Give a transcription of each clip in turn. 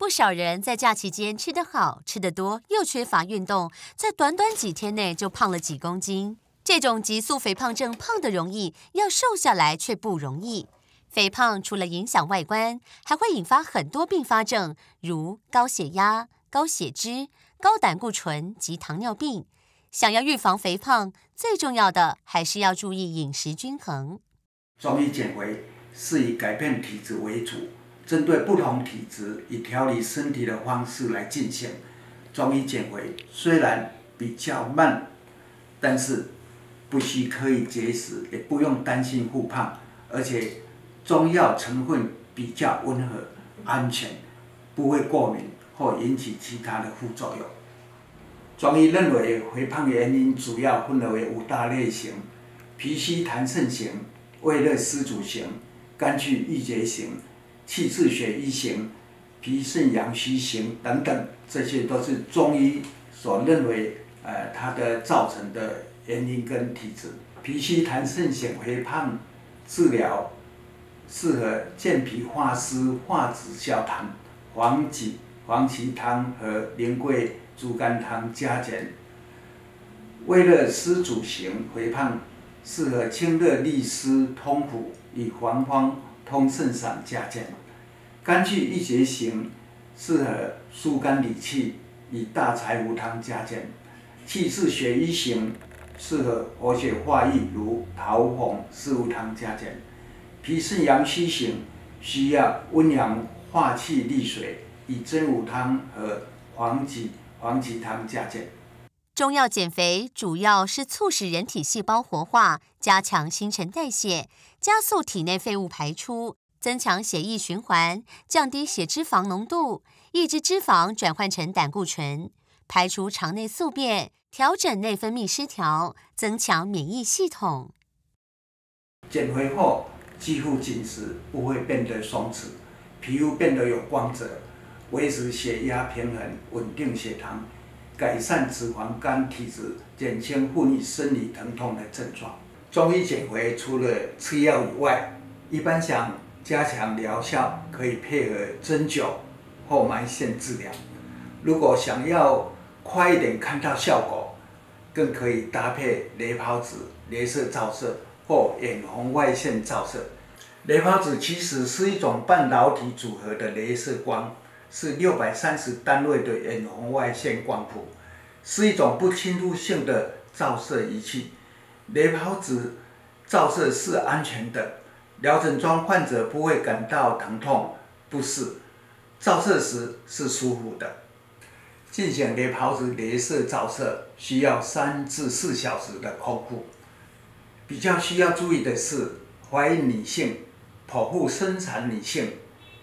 不少人在假期间吃得好、吃得多，又缺乏运动，在短短几天内就胖了几公斤。这种急速肥胖症胖得容易，要瘦下来却不容易。肥胖除了影响外观，还会引发很多并发症，如高血压、高血脂、高胆固醇及糖尿病。想要预防肥胖，最重要的还是要注意饮食均衡。中医减肥是以改变体质为主，针对不同体质以调理身体的方式来进行。中医减肥虽然比较慢，但是不需刻意节食，也不用担心复胖，而且中药成分比较温和、安全，不会过敏或引起其他的副作用。中医认为肥胖原因主要分为5大类型：脾虚痰盛型、胃热湿阻型、肝气郁结型、气滞血瘀型、脾肾阳虚型等等，这些都是中医所认为它的造成的原因跟体质。脾虚痰盛型肥胖治疗适合健脾化湿、化脂消痰、黄芪汤和苓桂猪肝汤加减。胃热湿阻型肥胖适合清热利湿、通腑，以黄方通肾散加减。肝气郁结型适合疏肝理气，以大柴胡汤加减。气滞血瘀型适合活血化瘀，如桃红四物汤加减。脾肾阳虚型需要温阳化气利水，以真武汤和黄芪汤加减。中药减肥主要是促使人体细胞活化，加强新陈代谢，加速体内废物排出，增强血液循环，降低血脂肪浓度，抑制脂肪转换成胆固醇，排除肠内宿便，调整内分泌失调，增强免疫系统。减肥后，肌肤紧实，不会变得松弛，皮肤变得有光泽，维持血压平衡，稳定血糖，改善脂肪肝体质，减轻妇女生理疼痛的症状。中医减肥除了吃药以外，一般想加强疗效，可以配合针灸或埋线治疗。如果想要快一点看到效果，更可以搭配雷泡子、雷射照射或远红外线照射。雷泡子其实是一种半导体组合的雷射光，是630单位的远红外线光谱，是一种不侵入性的照射仪器。雷泡子照射是安全的，疗程中患者不会感到疼痛、不适，照射时是舒服的。进行雷泡子雷射照射需要3至4小时的空腹。比较需要注意的是，怀孕女性、剖腹生产女性、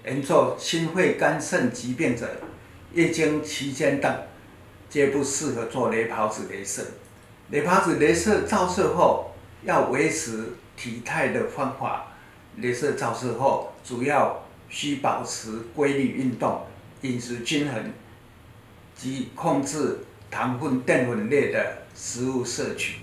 严重心肺肝肾疾病者、月经期间等，皆不适合做雷泡子雷射。雷泡子雷射照射后要维持体态的方法，雷射照射后主要需保持规律运动、饮食均衡及控制糖分、淀粉类的食物摄取。